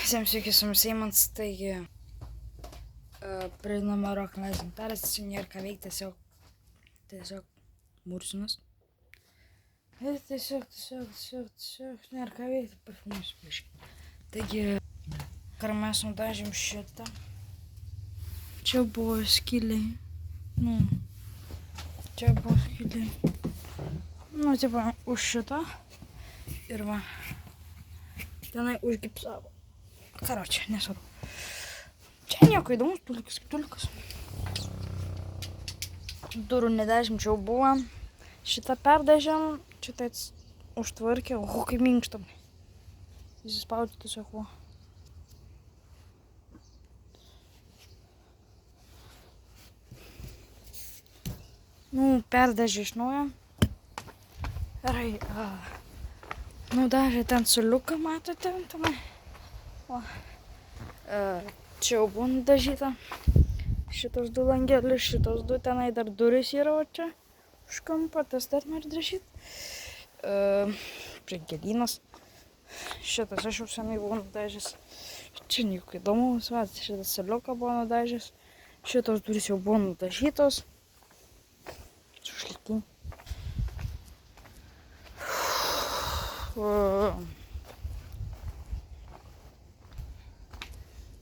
Visiems sveiki, su jumis Eimantas, taigi prenumeruok Legendaras, nėra ką veikti, tiesiog mursinas. Ir tiesiog nėra ką veikti, parfumuosiu biškį. Taigi, kar mes nudažėm šitą, čia buvo skiliai, tipo, už šitą ir va, tenai užgipsavo. Karočią, nesvarbu. Čia nieko įdomus, tulikas. Durų nedažėm, čia jau buvo. Šitą perdažėm, šitą užtvarkė. O, kaip minkštam. Įsispaudė tiesiog, o. Perdažė iš naujo. Gerai, nudažė ten suliuką, matote, tenai. O, čia jau buvo nudažyta. Šitos du langelius, šitos du tenai dar durys yra, o čia už kampo, tas dar nori dažyti. Prie gėlynas. Šitas aš jau senai buvau nudažęs. Čia nieko įdomus, va, šitas saliuką buvo nudažęs. Šitos durys jau buvo nudažytos. Sušlikinį.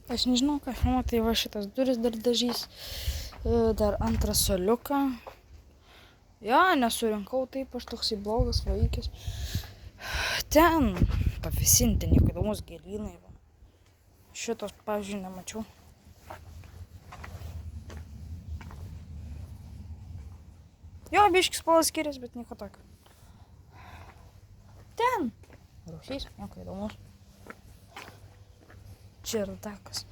Aš nežinau, ką filmuo, tai va šitas duris dar dažys, dar antrą soliuką. Jo, nesurinkau taip, aš toksai blogas vaikis. Ten pavisinti, nieko įdomus gėlynai. Šitos, pavyzdžiui, nemačiau. Jo, biškis spalvas skiriasi, bet nieko tokio. Ten rūsys, nieko įdomus. Čerdakas.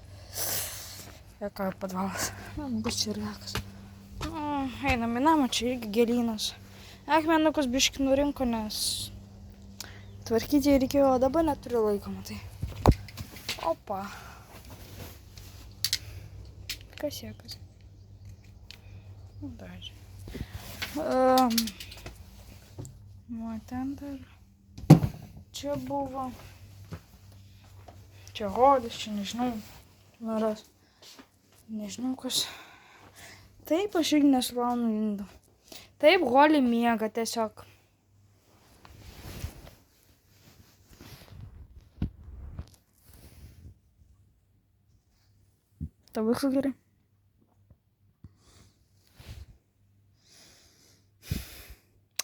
Ką padvalas. Bus čerdakas. Einam į namą, čia irgi gėlynas. Akmenukus biškį nurinko, nes tvarkyti reikėjo, o dabar neturiu laiko, matai. Opa. Kas sėkas? Dažė. Ten dar. Čia buvo. Čia holis, čia nežinau, noras, nežinau kas. Taip, aš irgi nesulaunu indų. Taip, holį miega tiesiog. Tau viskas gerai?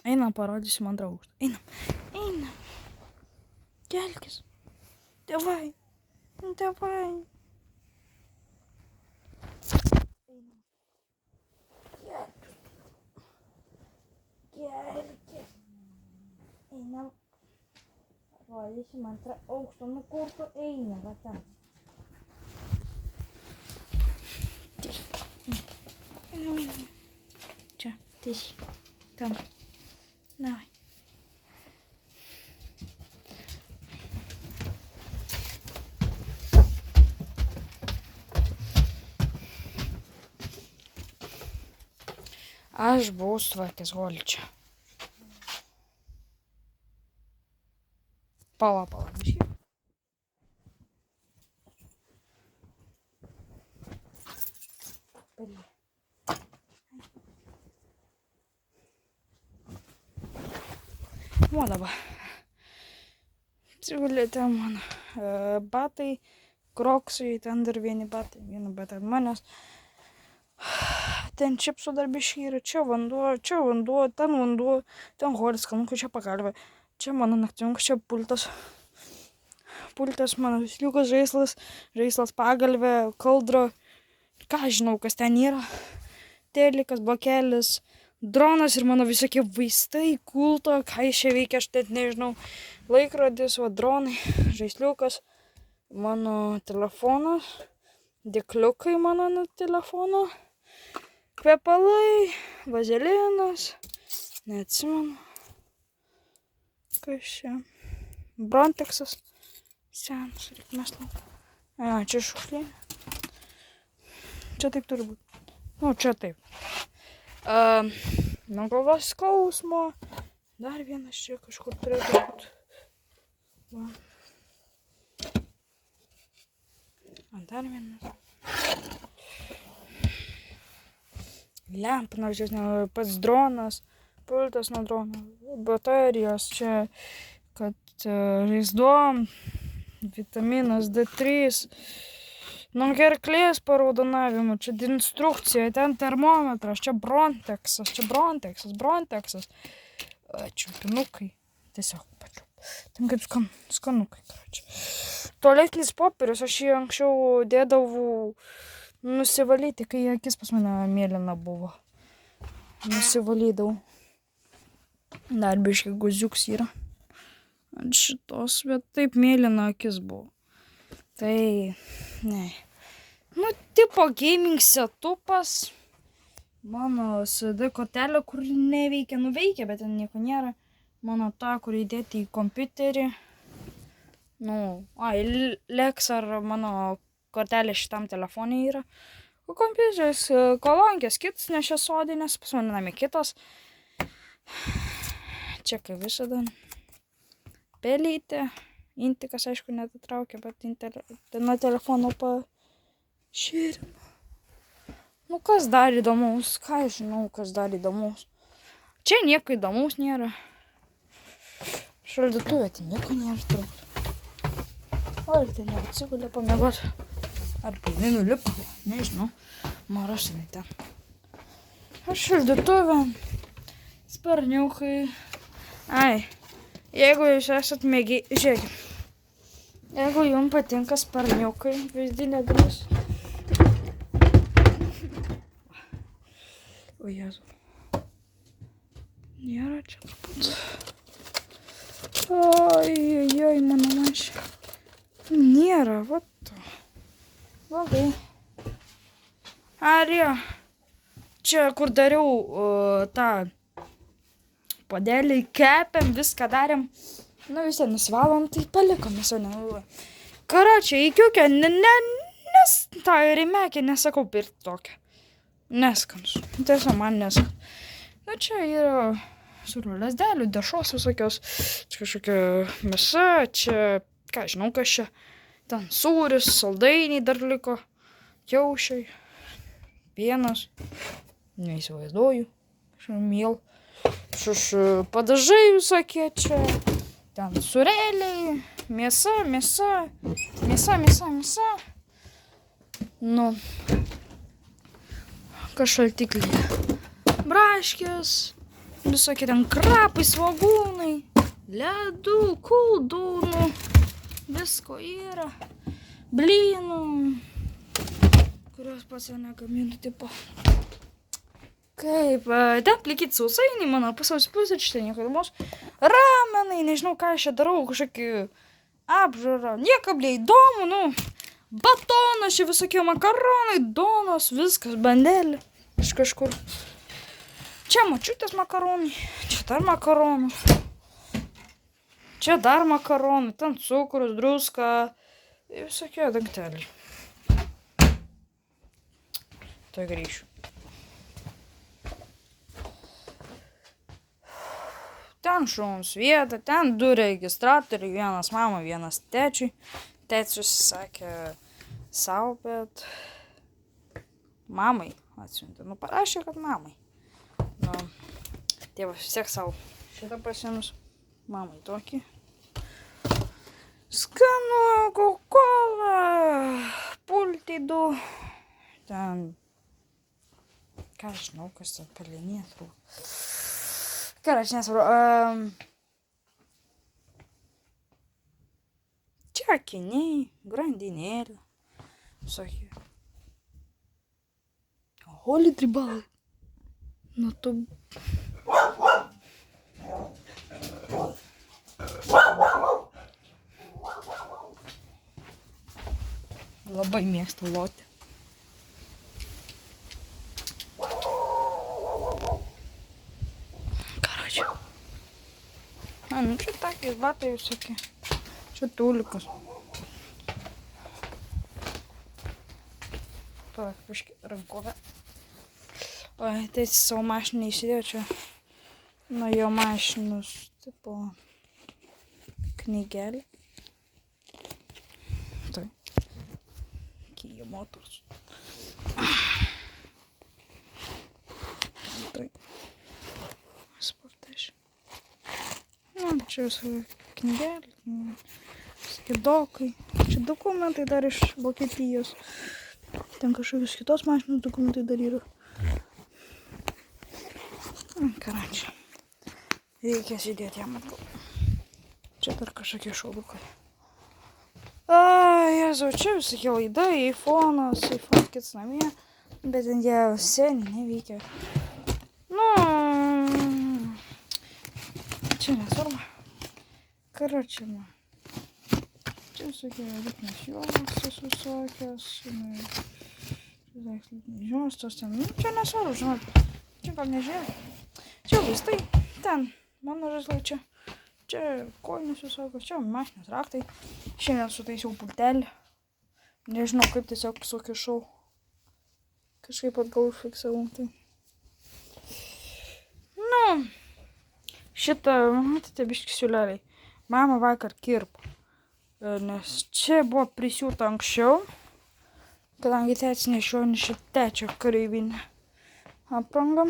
Einam, parodysim antrą aukštą. Einam. Kelkis. Davai. Давай. Kelkis. Einam. Rodysim antrą aukštą. Nu kur tu eini, va ten. Einam. Čia, tiesiai. Ten. Davai. Aš buvau sutvarkęs holį čia. Pala, biškį. O dabar. Atsigulė ten mano batai, kroksai, ten dar vieni batai ant manęs. Ten čipsų dar biškį yra, čia vanduo, ten holis, kalnukai, čia pagalvė. Čia mano naktinukas, čia pultas. Pultas mano žaisliukas, žaislas pagalvė, kaldra. Ką žinau, kas ten yra. Telikas, bakelis, dronas ir mano visokie vaistai, kulto, ką jis čia veikia, aš net nežinau. Laikrodis, va, dronai, žaisliukas, mano telefonas, dėkliukai mano telefono. Kvepalai, vazelinas, neatsimenu, kas čia, Bronteksas, senas, reikia mes lauk. Čia šušlė, čia taip turi būti, čia taip. Nuo galvos skausmo, dar vienas čia kažkur turėtų būti. Dar vienas. Lempa, nors jūs pats dronas, pultas nuo drono, baterijos, čia, kad žaizdom, vitaminas D3, nuo gerklės paraudonavimo, čia instrukcija, ten termometras, čia Bronteksas, čiumpinukai, tiesiog pačiu. Ten kaip skanukai, karočią. Tualetinis popierius, aš jį anksčiau dėdavau nusivalyti, kai akis pas mane mėlyna buvo. Nusivalydavau. Dar biškai guziuks yra. Ant šitos, bet taip mėlyna akis buvo. Tai, ne. Tipo gaming setupas. Mano SD kortelė, kur neveikia, nuveikia, bet ten nieko nėra. Mano ta, kur įdėti į kompiuterį. Lexar mano kortelė šitam telefonė yra. O kompiuteris kolonkės kitas, ne šias sodinės, pas mane namie kitas. Čia kaip visada. Pelytė. Intikas, aišku, netitraukia, bet nuo telefono paširino. Kas dar įdomaus? Ką aš žinau, kas dar įdomaus? Čia nieko įdomaus nėra. Šaldytuvė, tai nieko nėra turbūt. O ir tai neatsigulė pamiegot. Ar pilnai nulipo, nežinau. Maras jinai ten. Ar šaldytuvė, sparniukai. Jeigu jūs esat mėgiai, žiūrėkit. Jeigu jums patinka sparniukai, vaizdinė dalis. O Jėzu. Nėra čia turbūt. Oi, mano mašė. Nėra, va to. Blogai. Ar jo. Čia, kur dariau tą puodelį, kepėm, viską darėm. Vis ten nusivalom, tai palikom viso nenaudoju. Karočią, įkiukę, nes tą ir įmekė, nesakau pirkti tokią. Neskanus. Tiesa, man neskanus. Čia yra sūrių lasdelių, dešros visokios. Čia kažkokia mėsa, čia, ką žinau, kas čia. Ten sūris, saldainiai dar liko. Kiaušiai. Pienas. Neįsivaizduoju. Miel. Padažai visokie čia. Ten sūreliai. Mėsa. Šaltiklyje. Braškės, visokie ten krapai, svogūnai, ledų, koldūnų, visko yra, blynų, kurios pats jau negaminu, tipo. Kaip, ten plikit sausainiai, mano pusryčiai, nieko įdomaus, ramenai, nežinau, ką aš čia darau, kažkokį apžarą, niekam neįdomu, batonas, čia visokie makaronai, donos, viskas, bandelė. Iš kažkur. Čia močiutės makaronai, čia dar makaronų. Čia dar makaronai, ten cukrus, druska, visokie dangteliai. Tai grįšiu. Ten šuns vieta, ten 2 registratoriai, vienas mamai, vienas tečiui. Tečius sakė savo, bet mamai atsiuntė. Parašė, kad mamai. Tėvas vis tiek savo šitą pasiėmus. Mamai tokį. Skanu, Coca-Cola, pultį 2. Ten, ką žinau, kas ten palinė, turbūt. Ką aš nesvarbu. Čia akiniai, grandinėlė. Visokie. Holy tribalai. Tu. Labai mėgstu loti. Karočią. Čia tokie batai visokie. Čia tulikas. Kažkaip rankovę. Tai savo mašiną įsidėjau čia. Nuo jo mašinos, tipo, knygelį. Tai. Kia Motors. Tai. Sportaš. Čia visą knygelį, skidokai. Čia dokumentai dar iš Vokietijos. Ten kažkokios kitos mašinos dokumentai dar yra. Karančią. Reikia sėdėti jam atgal. Čia dar kažkokie šaudukai. Jėzau, čia visokie laidai, iPhone kits namie. Bet ten jie seniai neveikia. Čia nesvarbu. Karočią, čia visokie rytinės juostos visokios. Juostos ten. Čia nesvarbu, žinot. Čia gal nežiūrėjau. Čia vaistai. Ten mano žaislai čia. Čia kojinės visokios. Čia mašinos raktai. Šiandien sutaisiau pultelį. Nežinau, kaip tiesiog sukišau. Kažkaip atgal užfiksavau. Tai. Šitą, matėte, biški siūleliai. Mama vakar kirpo. Nes čia buvo prisiūta anksčiau. Kadangi tėtis nešiojo tečio kareivinę aprangą.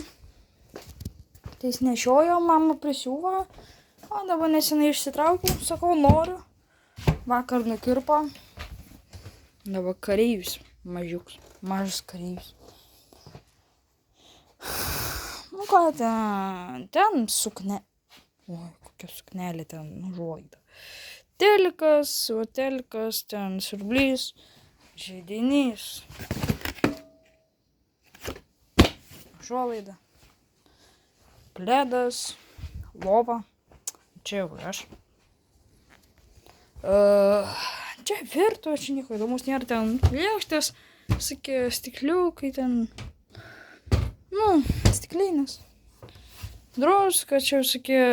Tai jis nešiojo, mama prisiūva. O dabar nesenai išsitraukiau, sakau, noriu. Vakar nukirpo. Dabar kareivis, mažas kareivis. Nu ką, ten sukne. Oi, kokia suknelė ten, užuolaida. Telikas, ten siurblys, žaidinys. Užuolaida. Pledas, lova. Čia jau aš. Čia virtuvė, čia nieko įdomus nėra, ten lėkštės, sakė, stikliukai, ten, stiklinės. Druska, čia sakė,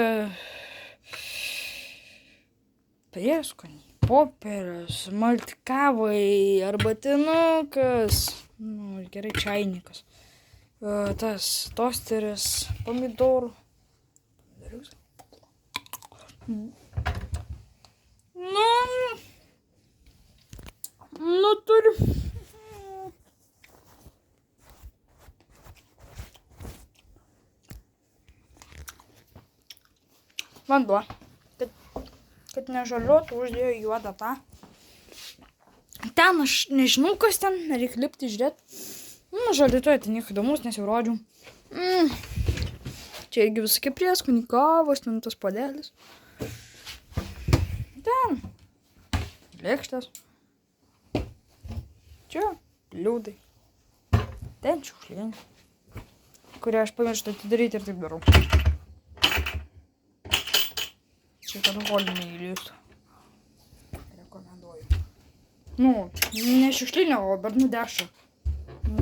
prieskoniai, popieras, maltikavai, arbatinukas, gerai, čainikas, tas tosteris, pomidorų. Turiu. Vanduo. Kad nežaliuotų, uždėjo juodą tą. Ten aš nežinau, kas ten, reikia lipti žiūrėti. Žalytoje ten nieko įdomus, nes jau rodžiau. Čia irgi visokie prieskoniai, kavos, ten tas puodelis. Ten lėkštės. Čia liūdai. Ten šiukšlė, kurią aš pamirštu atidaryti ir taip darau. Čia alkoholinė įlįstų. Rekomenduoju. Ne šiukšlinė, o bernų dešą.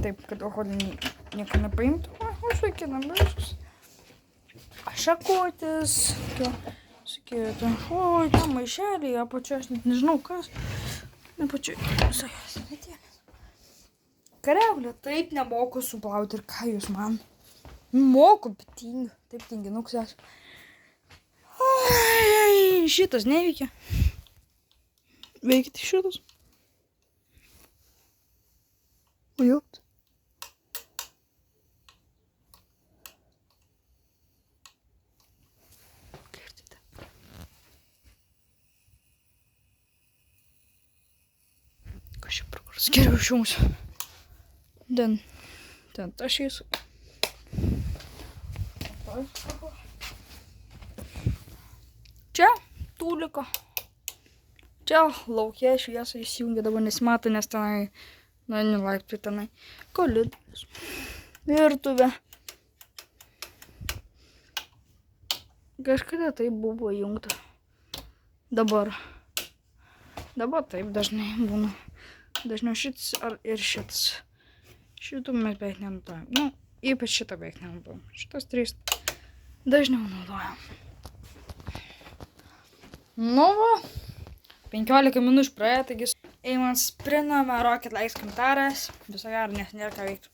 Taip, kad alkoholinį nieko nepaimtų. Užvaikinam viskas. Šakotis. Sakė, ten maišelį, apačioje aš net nežinau kas. Apačioje visai senetėlės. Kareulė, taip nemoku suplauti ir ką jūs man? Moku, bet tingiu. Taip tinginuks esu. Šitas neveikia. Veikia tik šitas. Ujopt. Girdite. Kas čia prokurs? Geriau išjungsiu. Ten tašys. Čia tūlika. Čia laukia šviesa įsijungia, dabar nesimato, nes tenai, laiptai tenai. Koridorius. Virtuvė. Kažkada tai buvo įjungta. Dabar taip dažnai būna. Dažniau šitas ir šitas. Šitų mes beveik nenaudojam. Ypač šitą beveik nenaudojam. Šitas 3 dažniau naudojam. 15 minučių praėjo, taigi eimas prenumeruokit, like, komentaras. Viso gero, nes nėra ką veikti.